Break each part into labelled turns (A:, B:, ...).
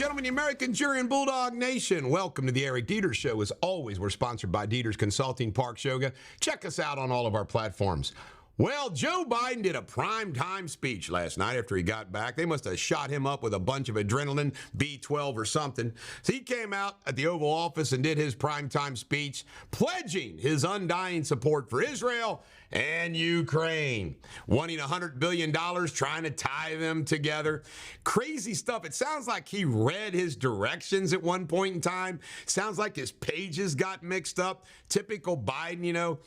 A: gentlemen, the American Jury and Bulldog Nation, welcome to the Eric Deters Show. As always, we're sponsored by Deters Consulting, Park Yoga. Check us out on all of our platforms. Well, Joe Biden did a primetime speech last night after he got back. They must have shot him up with a bunch of adrenaline, B12 or something. So he came out at the Oval Office and did his primetime speech, pledging his undying support for Israel and Ukraine, wanting $100 billion, trying to tie them together. Crazy stuff. It sounds like he read his directions at one point in time. Sounds like his pages got mixed up. Typical Biden, you know.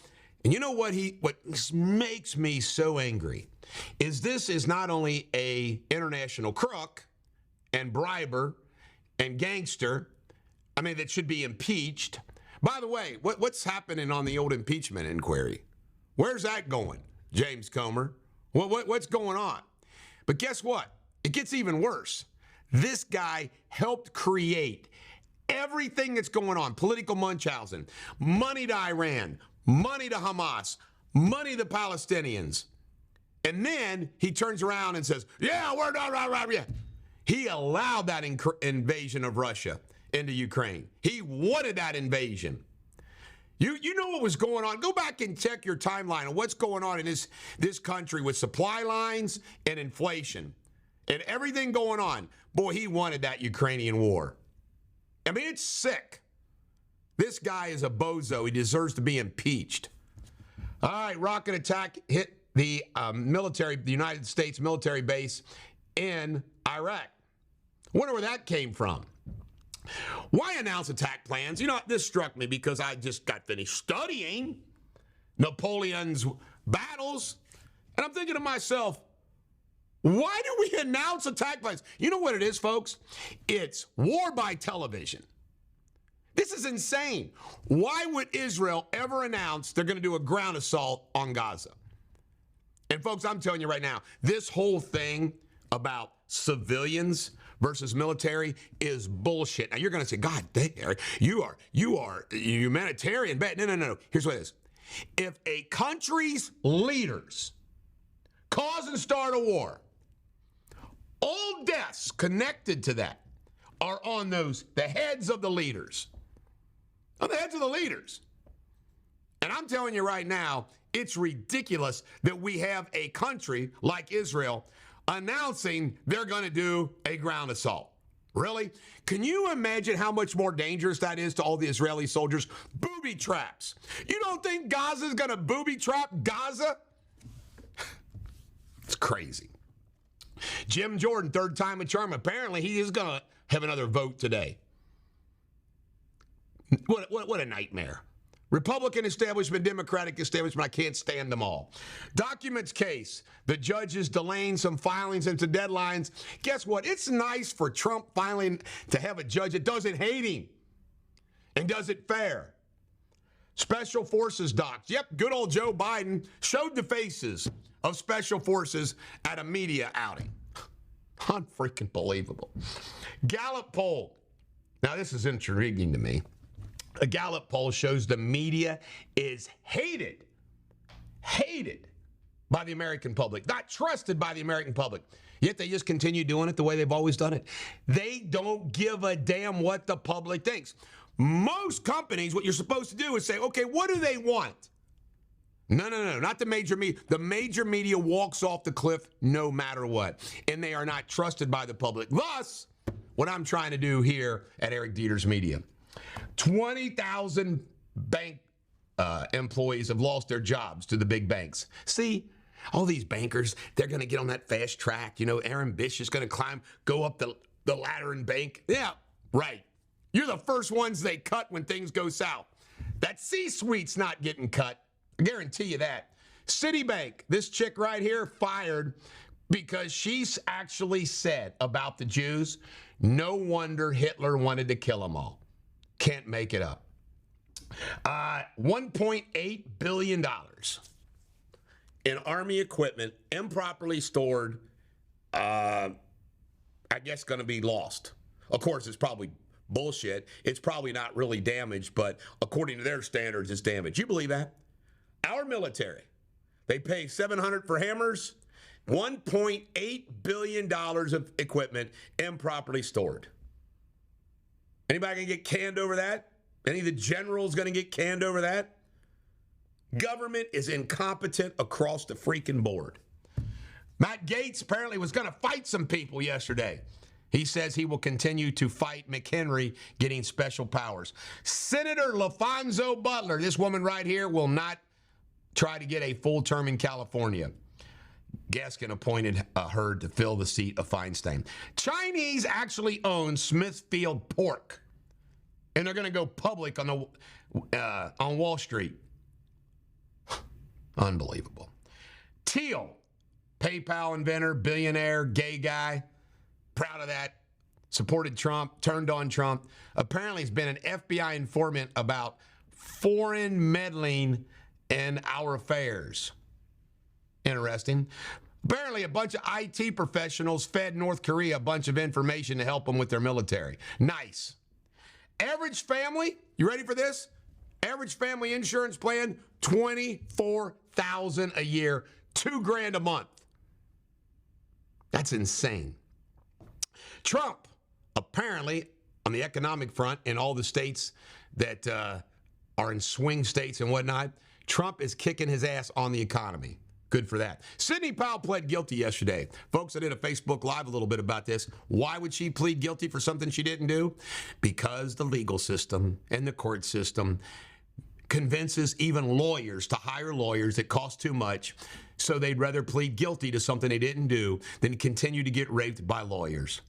A: And you know what makes me so angry is this is not only a international crook and briber and gangster, I mean, that should be impeached. By the way, what's happening on the old impeachment inquiry? Where's that going, James Comer? What's going on? But guess what? It gets even worse. This guy helped create everything that's going on. Political Munchausen, money to Iran, money to Hamas, money to the Palestinians. And then he turns around and says, yeah, we're not right. Yeah. He allowed that invasion of Russia into Ukraine. He wanted that invasion. You know what was going on. Go back and check your timeline on what's going on in this country with supply lines and inflation and everything going on. Boy, he wanted that Ukrainian war. I mean, it's sick. This guy is a bozo. He deserves to be impeached. All right, rocket attack hit the United States military base in Iraq. Wonder where that came from. Why announce attack plans? You know, this struck me because I just got finished studying Napoleon's battles. And I'm thinking to myself, why do we announce attack plans? You know what it is, folks? It's war by television. This is insane. Why would Israel ever announce they're going to do a ground assault on Gaza? And folks, I'm telling you right now, this whole thing about civilians versus military is bullshit. Now you're going to say, God, Eric, you are humanitarian. No. Here's what it is. If a country's leaders cause and start a war, all deaths connected to that are on the heads of the leaders. On the heads of the leaders. And I'm telling you right now, it's ridiculous that we have a country like Israel announcing they're going to do a ground assault. Really? Can you imagine how much more dangerous that is to all the Israeli soldiers? Booby traps. You don't think Gaza's going to booby trap Gaza? It's crazy. Jim Jordan, third time a charm. Apparently, he is going to have another vote today. What a nightmare. Republican establishment, Democratic establishment, I can't stand them all. Documents case. The judge is delaying some filings and some deadlines. Guess what? It's nice for Trump filing to have a judge that doesn't hate him and does it fair. Special Forces docs. Yep, good old Joe Biden showed the faces of Special Forces at a media outing. Unfreaking believable. Gallup poll. Now, this is intriguing to me. A Gallup poll shows the media is hated by the American public, not trusted by the American public. Yet they just continue doing it the way they've always done it. They don't give a damn what the public thinks. Most companies, what you're supposed to do is say, okay, what do they want? No, not the major media. The major media walks off the cliff no matter what, and they are not trusted by the public. Thus, what I'm trying to do here at Eric Deters Media. 20,000 bank employees have lost their jobs to the big banks. See, all these bankers, they're going to get on that fast track. You know, Aaron Bish is going to go up the ladder in bank. Yeah, right. You're the first ones they cut when things go south. That C-suite's not getting cut. I guarantee you that. Citibank, this chick right here, fired because she's actually said about the Jews, no wonder Hitler wanted to kill them all. Can't make it up. $1.8 billion in Army equipment, improperly stored, I guess going to be lost. Of course, it's probably bullshit. It's probably not really damaged, but according to their standards, it's damaged. You believe that? Our military, they pay $700 for hammers, $1.8 billion of equipment improperly stored. Anybody going to get canned over that? Any of the generals going to get canned over that? Government is incompetent across the freaking board. Matt Gaetz apparently was going to fight some people yesterday. He says he will continue to fight McHenry getting special powers. Senator LaFonso Butler, this woman right here, will not try to get a full term in California. Gaskin appointed her to fill the seat of Feinstein. Chinese actually own Smithfield Pork, and they're going to go public on Wall Street. Unbelievable. Thiel, PayPal inventor, billionaire, gay guy, proud of that, supported Trump, turned on Trump. Apparently he's been an FBI informant about foreign meddling in our affairs. Interesting. Apparently a bunch of IT professionals fed North Korea a bunch of information to help them with their military. Nice. Average family, you ready for this? Average family insurance plan, $24,000 a year, $2,000 a month. That's insane. Trump, apparently, on the economic front in all the states that are in swing states and whatnot, Trump is kicking his ass on the economy. Good for that. Sidney Powell pled guilty yesterday. Folks, I did a Facebook Live a little bit about this. Why would she plead guilty for something she didn't do? Because the legal system and the court system convinces even lawyers to hire lawyers that cost too much, so they'd rather plead guilty to something they didn't do than continue to get raped by lawyers.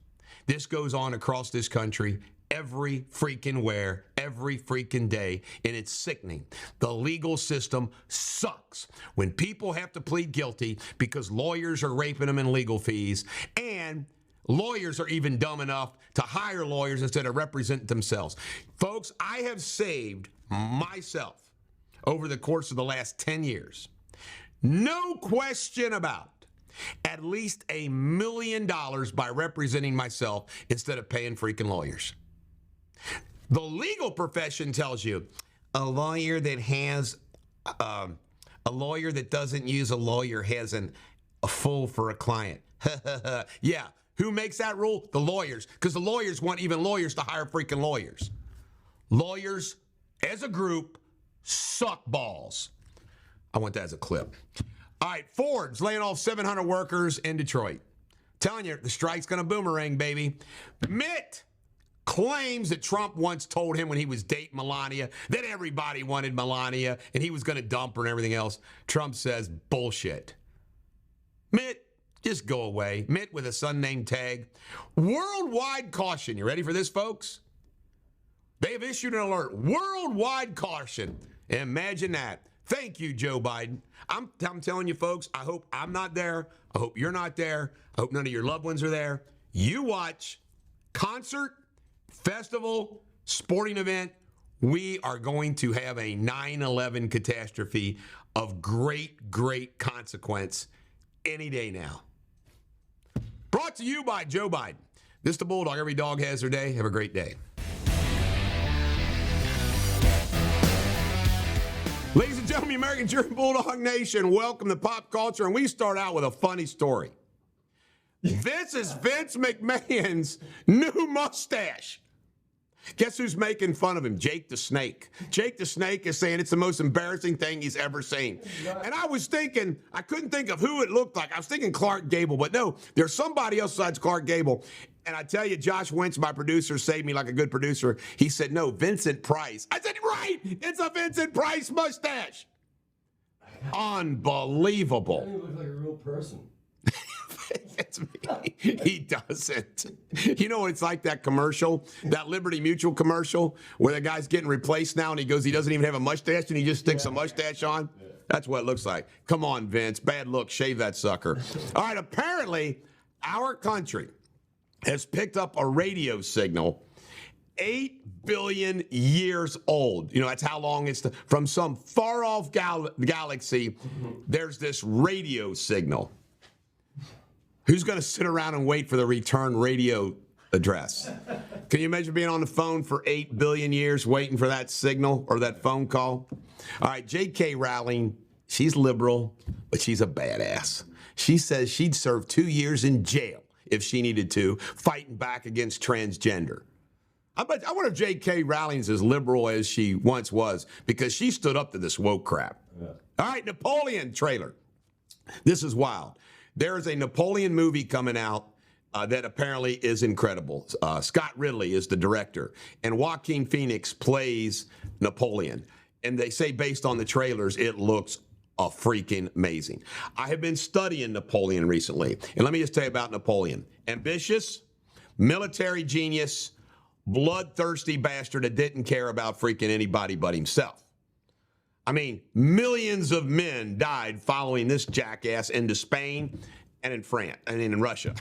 A: This goes on across this country every freaking where, every freaking day, and it's sickening. The legal system sucks when people have to plead guilty because lawyers are raping them in legal fees, and lawyers are even dumb enough to hire lawyers instead of represent themselves. Folks, I have saved myself over the course of the last 10 years, no question about at least $1 million by representing myself instead of paying freaking lawyers. The legal profession tells you a lawyer that has a lawyer that doesn't use a lawyer has a fool for a client. Yeah, who makes that rule? The lawyers, because the lawyers want even lawyers to hire freaking lawyers. Lawyers, as a group, suck balls. I want that as a clip. All right, Ford's laying off 700 workers in Detroit. Telling you, the strike's going to boomerang, baby. Mitt claims that Trump once told him when he was dating Melania that everybody wanted Melania and he was going to dump her and everything else. Trump says, bullshit. Mitt, just go away. Mitt with a son named Tag. Worldwide caution. You ready for this, folks? They've issued an alert. Worldwide caution. Imagine that. Thank you, Joe Biden. I'm telling you, folks, I hope I'm not there. I hope you're not there. I hope none of your loved ones are there. You watch concert, festival, sporting event. We are going to have a 9/11 catastrophe of great, great consequence any day now. Brought to you by Joe Biden. This is the Bulldog. Every dog has their day. Have a great day. Ladies and gentlemen, American German Bulldog Nation, welcome to Pop Culture. And we start out with a funny story. This is Vince McMahon's new mustache. Guess who's making fun of him? Jake the Snake. Jake the Snake is saying it's the most embarrassing thing he's ever seen. And I was thinking, I couldn't think of who it looked like. I was thinking Clark Gable, but no, there's somebody else besides Clark Gable. And I tell you, Josh Wentz, my producer, saved me like a good producer. He said, no, Vincent Price. I said, right, it's a Vincent Price mustache. Unbelievable.
B: He looks like a real person.
A: That's me. He doesn't. You know what it's like, that commercial, that Liberty Mutual commercial, where the guy's getting replaced now and he goes, he doesn't even have a mustache and he just sticks a mustache on? Yeah. That's what it looks like. Come on, Vince. Bad look. Shave that sucker. All right, apparently, our country has picked up a radio signal 8 billion years old. You know, that's how long it's from some far-off galaxy. There's this radio signal. Who's going to sit around and wait for the return radio address? Can you imagine being on the phone for 8 billion years waiting for that signal or that phone call? All right, J.K. Rowling, she's liberal, but she's a badass. She says she'd serve 2 years in jail if she needed to, fighting back against transgender. I wonder if J.K. Rowling's as liberal as she once was because she stood up to this woke crap. Yeah. All right, Napoleon trailer. This is wild. There is a Napoleon movie coming out that apparently is incredible. Scott Ridley is the director, and Joaquin Phoenix plays Napoleon. And they say based on the trailers, it looks freaking amazing. I have been studying Napoleon recently, and let me just tell you about Napoleon. Ambitious, military genius, bloodthirsty bastard that didn't care about freaking anybody but himself. I mean, millions of men died following this jackass into Spain and in France and in Russia.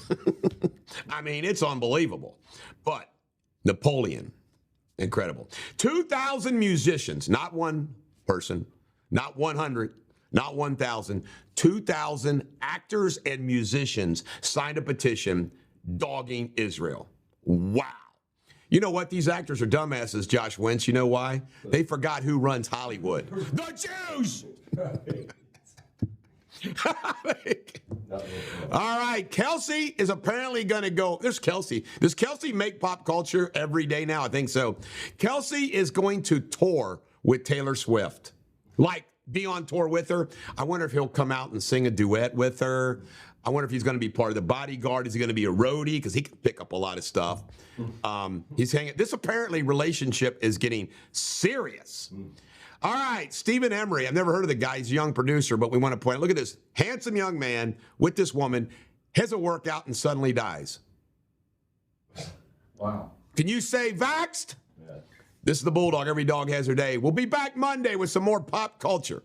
A: I mean, it's unbelievable. But Napoleon, incredible. 2,000 musicians, not one person, not 100, not 1,000, 2,000 actors and musicians signed a petition dogging Israel. Wow. You know what? These actors are dumbasses, Josh Wentz. You know why? They forgot who runs Hollywood. The Jews! All right, Kelsey is apparently going to go. There's Kelsey. Does Kelsey make pop culture every day now? I think so. Kelsey is going to tour with Taylor Swift. Like, be on tour with her. I wonder if he'll come out and sing a duet with her. I wonder if he's going to be part of the bodyguard. Is he going to be a roadie? Because he can pick up a lot of stuff. He's hanging. This apparently relationship is getting serious. All right, Stephen Emery. I've never heard of the guy. He's a young producer, but we want to point out, look at this handsome young man with this woman, has a workout and suddenly dies.
B: Wow.
A: Can you say vaxxed?
B: Yeah.
A: This is the Bulldog. Every dog has her day. We'll be back Monday with some more pop culture.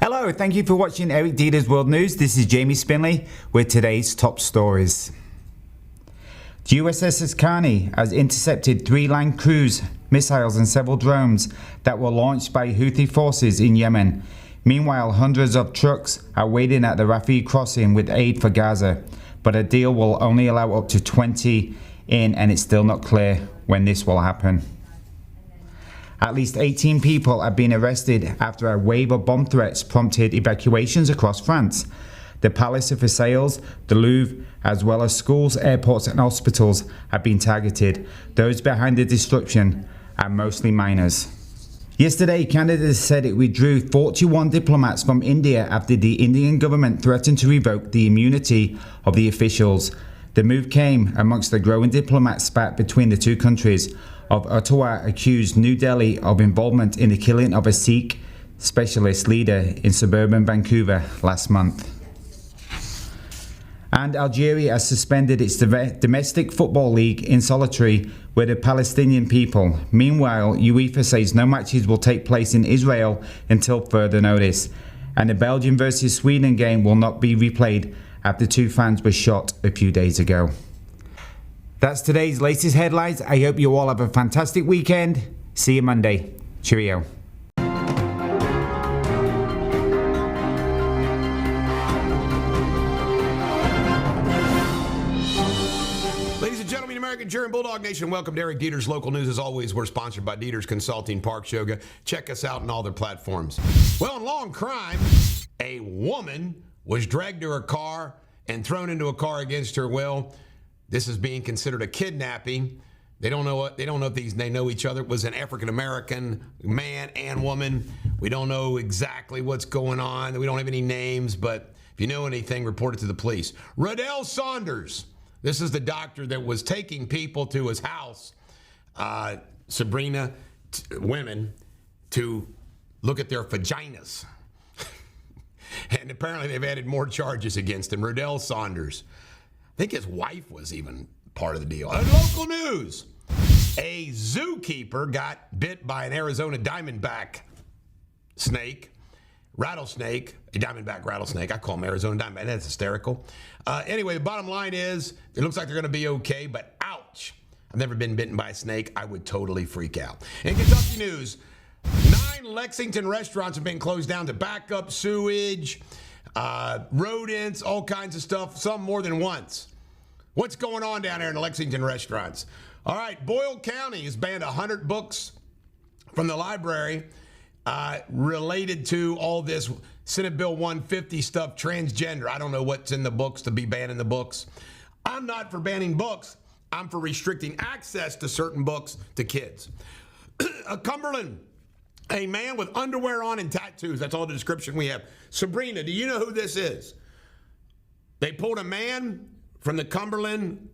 C: Hello, thank you for watching Eric Deters World News. This is Jamie Spinley with today's top stories. The USS Carney has intercepted 3 land cruise missiles and several drones that were launched by Houthi forces in Yemen. Meanwhile, hundreds of trucks are waiting at the Rafah crossing with aid for Gaza, but a deal will only allow up to 20 in, and it's still not clear when this will happen. At least 18 people have been arrested after a wave of bomb threats prompted evacuations across France. The Palace of Versailles, the Louvre, as well as schools, airports and hospitals have been targeted. Those behind the destruction are mostly minors. Yesterday, Canada said it withdrew 41 diplomats from India after the Indian government threatened to revoke the immunity of the officials. The move came amongst the growing diplomat spat between the two countries. Of Ottawa accused New Delhi of involvement in the killing of a Sikh specialist leader in suburban Vancouver last month. And Algeria has suspended its domestic football league in solidarity with the Palestinian people. Meanwhile, UEFA says no matches will take place in Israel until further notice. And the Belgium versus Sweden game will not be replayed after 2 fans were shot a few days ago. That's today's latest headlines. I hope you all have a fantastic weekend. See you Monday. Cheerio.
A: Ladies and gentlemen, American Cheer and Bulldog Nation, welcome to Eric Deters Local News. As always, we're sponsored by Deters Consulting Park Yoga. Check us out on all their platforms. Well, in long crime, a woman was dragged to her car and thrown into a car against her will. This is being considered a kidnapping. They don't know if they know each other. It was an African-American man and woman. We don't know exactly what's going on. We don't have any names, but if you know anything, report it to the police. Rodell Saunders. This is the doctor that was taking people to his house, women, to look at their vaginas. And apparently they've added more charges against him. Rodell Saunders. I think his wife was even part of the deal. Local news. A zookeeper got bit by an Arizona diamondback rattlesnake, a diamondback rattlesnake. I call them Arizona diamondback. That's hysterical. Anyway, the bottom line is it looks like they're going to be okay, but ouch. I've never been bitten by a snake. I would totally freak out. In Kentucky news, 9 Lexington restaurants have been closed down to backup sewage, rodents, all kinds of stuff, some more than once. What's going on down there in the Lexington restaurants? All right, Boyle County has banned 100 books from the library related to all this Senate Bill 150 stuff, transgender. I don't know what's in the books to be banned in the books. I'm not for banning books. I'm for restricting access to certain books to kids. Cumberland, a man with underwear on and tattoos. That's all the description we have. Sabrina, do you know who this is? They pulled a man from the Cumberland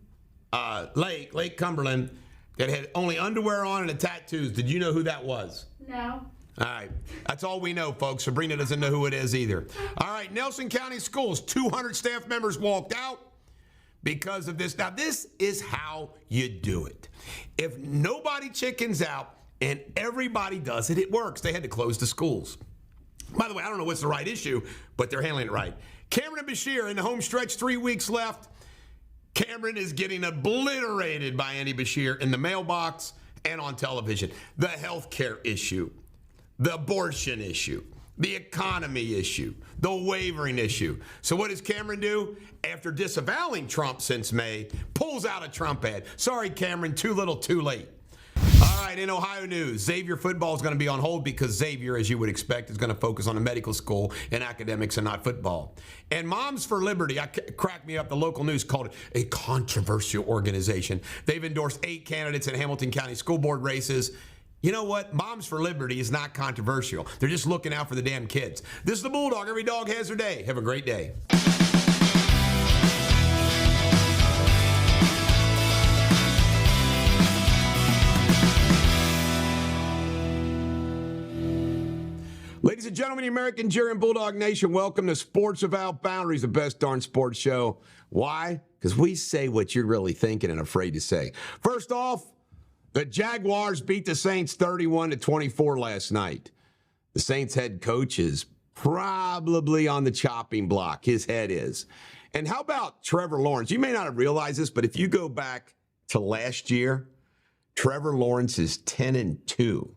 A: Lake Cumberland, that had only underwear on and the tattoos. Did you know who that was?
B: No.
A: All right. That's all we know, folks. Sabrina doesn't know who it is either. All right. Nelson County Schools, 200 staff members walked out because of this. Now, this is how you do it. If nobody chickens out and everybody does it, it works. They had to close the schools. By the way, I don't know what's the right issue, but they're handling it right. Cameron and Bashir in the home stretch, 3 weeks left. Cameron is getting obliterated by Andy Bashir in the mailbox and on television. The health care issue, the abortion issue, the economy issue, the wavering issue. So what does Cameron do? After disavowing Trump since May, pulls out a Trump ad. Sorry, Cameron, too little, too late. All right, in Ohio news, Xavier football is going to be on hold because Xavier, as you would expect, is going to focus on a medical school and academics and not football. And Moms for Liberty, cracked me up, the local news called it a controversial organization. They've endorsed 8 candidates in Hamilton County School Board races. You know what? Moms for Liberty is not controversial. They're just looking out for the damn kids. This is the Bulldog. Every dog has their day. Have a great day. Ladies and gentlemen, the American Jerry and Bulldog Nation, welcome to Sports Without Boundaries, the best darn sports show. Why? Because we say what you're really thinking and afraid to say. First off, the Jaguars beat the Saints 31-24 last night. The Saints head coach is probably on the chopping block. His head is. And how about Trevor Lawrence? You may not have realized this, but if you go back to last year, Trevor Lawrence is 10-2.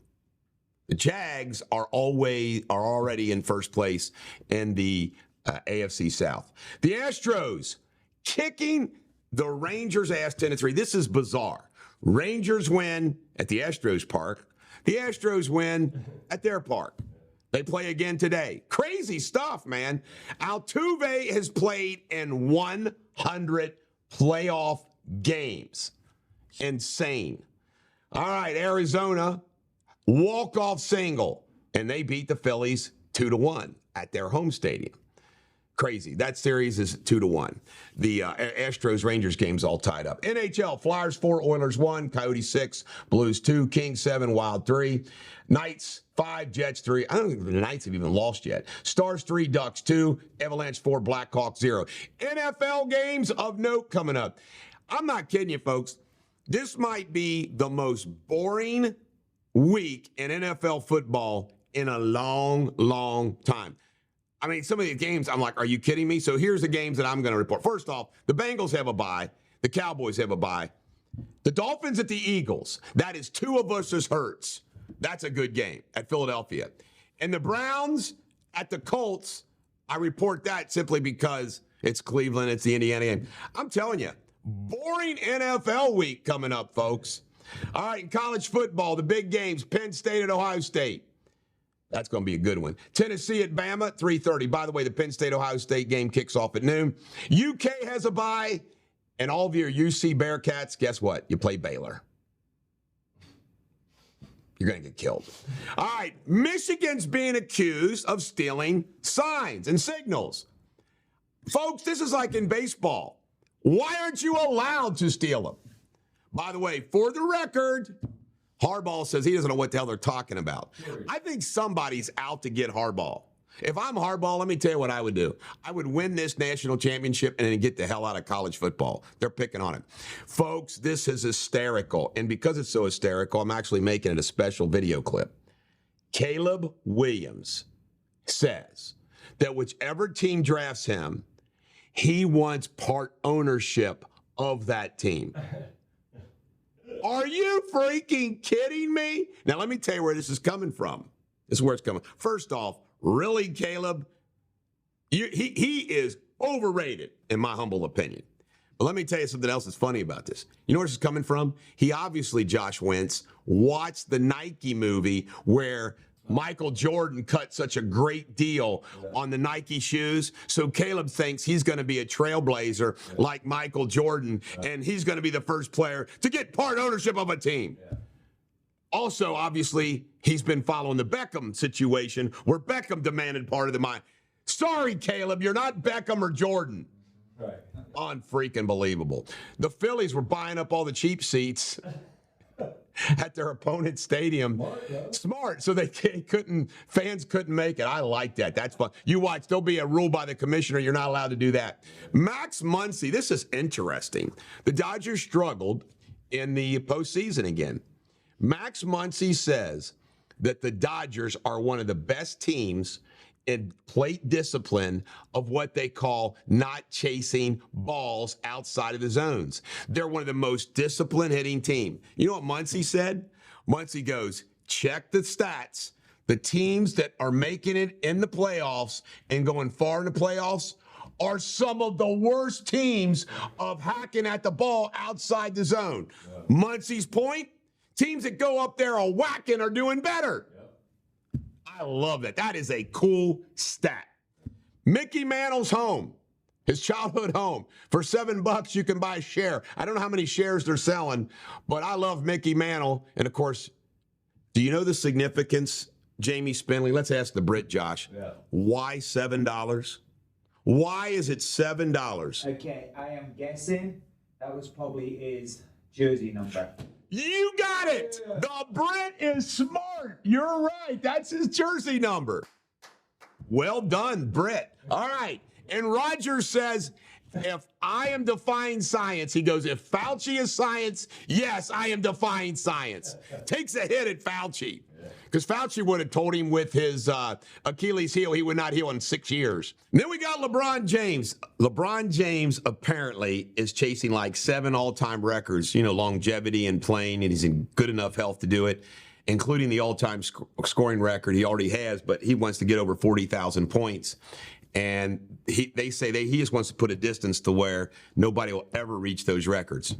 A: The Jags are already in first place in the AFC South. The Astros kicking the Rangers' ass 10-3. This is bizarre. Rangers win at the Astros park. The Astros win at their park. They play again today. Crazy stuff, man. Altuve has played in 100 playoff games. Insane. All right, Arizona. Walk-off single, and they beat the Phillies 2-1 at their home stadium. Crazy. That series is 2-1. The Astros-Rangers game's all tied up. NHL, Flyers 4, Oilers 1, Coyotes 6, Blues 2, Kings 7, Wild 3, Knights 5, Jets 3. I don't think the Knights have even lost yet. Stars 3, Ducks 2, Avalanche 4, Blackhawks 0. NFL games of note coming up. I'm not kidding you, folks. This might be the most boring week in NFL football in a long, long time. I mean, some of these games, I'm like, are you kidding me? So here's the games that I'm going to report. First off, the Bengals have a bye. The Cowboys have a bye. The Dolphins at the Eagles. That is 2 of us as Hurts. That's a good game at Philadelphia. And the Browns at the Colts, I report that simply because it's Cleveland, it's the Indiana game. I'm telling you, boring NFL week coming up, folks. All right, in college football, the big games, Penn State at Ohio State. That's going to be a good one. Tennessee at Bama, 3:30. By the way, the Penn State-Ohio State game kicks off at noon. UK has a bye, and all of your UC Bearcats, guess what? You play Baylor. You're going to get killed. All right, Michigan's being accused of stealing signs and signals. Folks, this is like in baseball. Why aren't you allowed to steal them? By the way, for the record, Harbaugh says he doesn't know what the hell they're talking about. I think somebody's out to get Harbaugh. If I'm Harbaugh, let me tell you what I would do. I would win this national championship and then get the hell out of college football. They're picking on it. Folks, this is hysterical. And because it's so hysterical, I'm actually making it a special video clip. Caleb Williams says that whichever team drafts him, he wants part ownership of that team. Are you freaking kidding me? Now, let me tell you where this is coming from. This is where it's coming. First off, really, Caleb? He is overrated, in my humble opinion. But let me tell you something else that's funny about this. You know where this is coming from? He obviously, Josh Wentz, watched the Nike movie where Michael Jordan cut such a great deal on the Nike shoes. So Caleb thinks he's going to be a trailblazer like Michael Jordan, and he's going to be the first player to get part ownership of a team. Also, obviously, he's been following the Beckham situation where Beckham demanded part of the money. Sorry, Caleb, you're not Beckham or Jordan.
B: Right.
A: Unfreaking believable. The Phillies were buying up all the cheap seats at their opponent's stadium. Smart, so fans couldn't make it. I like that. That's fun. You watch, there'll be a rule by the commissioner, you're not allowed to do that. Max Muncy, this is interesting. The Dodgers struggled in the postseason again. Max Muncy says that the Dodgers are one of the best teams in plate discipline of what they call not chasing balls outside of the zones. They're one of the most disciplined hitting team. You know what Muncy said? Muncy goes, check the stats. The teams that are making it in the playoffs and going far in the playoffs are some of the worst teams of hacking at the ball outside the zone. Yeah. Muncy's point, teams that go up there are whacking are doing better. I love that. That is a cool stat. Mickey Mantle's home, his childhood home. For $7, you can buy a share. I don't know how many shares they're selling, but I love Mickey Mantle. And, of course, do you know the significance, Jamie Spinley? Let's ask the Brit, Josh.
B: Yeah.
A: Why $7? Why is it $7?
C: Okay, I am guessing that was probably his jersey number.
A: You got it. Yeah. The Brit is smart. You're right. That's his jersey number. Well done, Brit. All right. And Roger says, if I am defying science, he goes, if Fauci is science, yes, I am defying science. Takes a hit at Fauci. Because Fauci would have told him with his Achilles heel, he would not heal in 6 years. And then we got LeBron James. LeBron James apparently is chasing like 7 all-time records, longevity and playing, and he's in good enough health to do it, including the all-time scoring record he already has, but he wants to get over 40,000 points. And they say he just wants to put a distance to where nobody will ever reach those records.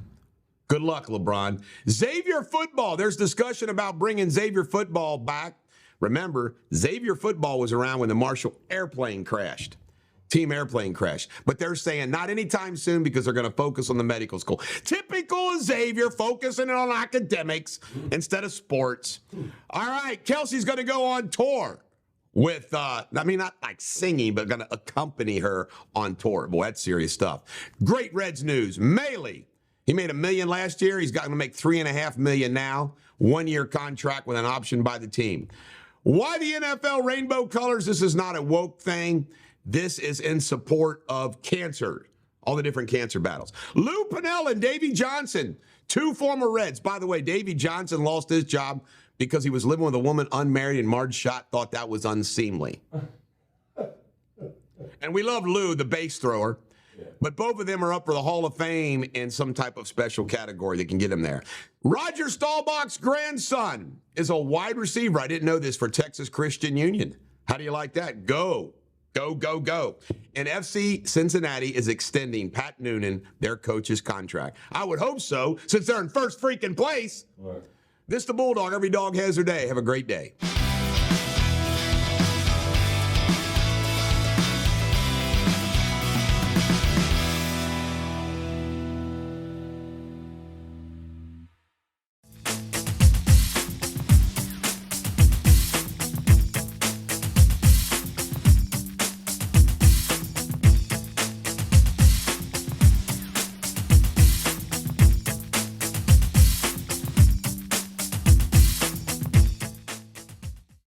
A: Good luck, LeBron. Xavier football. There's discussion about bringing Xavier football back. Remember, Xavier football was around when the Marshall airplane crashed. Team airplane crashed. But they're saying not anytime soon because they're going to focus on the medical school. Typical Xavier, focusing on academics instead of sports. All right, Kelsey's going to go on tour with, not like singing, but going to accompany her on tour. Boy, that's serious stuff. Great Reds news. Mailey. He made $1 million last year. He's got to make $3.5 million now. 1-year contract with an option by the team. Why the NFL rainbow colors? This is not a woke thing. This is in support of cancer, all the different cancer battles. Lou Piniella and Davey Johnson, 2 former Reds. By the way, Davey Johnson lost his job because he was living with a woman unmarried, and Marge Schott thought that was unseemly. And we love Lou, the base thrower. But both of them are up for the Hall of Fame in some type of special category that can get him there. Roger Staubach's grandson is a wide receiver. I didn't know this, for Texas Christian Union. How do you like that? Go. Go, go, go. And FC Cincinnati is extending Pat Noonan, their coach's contract. I would hope so, since they're in first freaking place. Right. This is the Bulldog. Every dog has their day. Have a great day.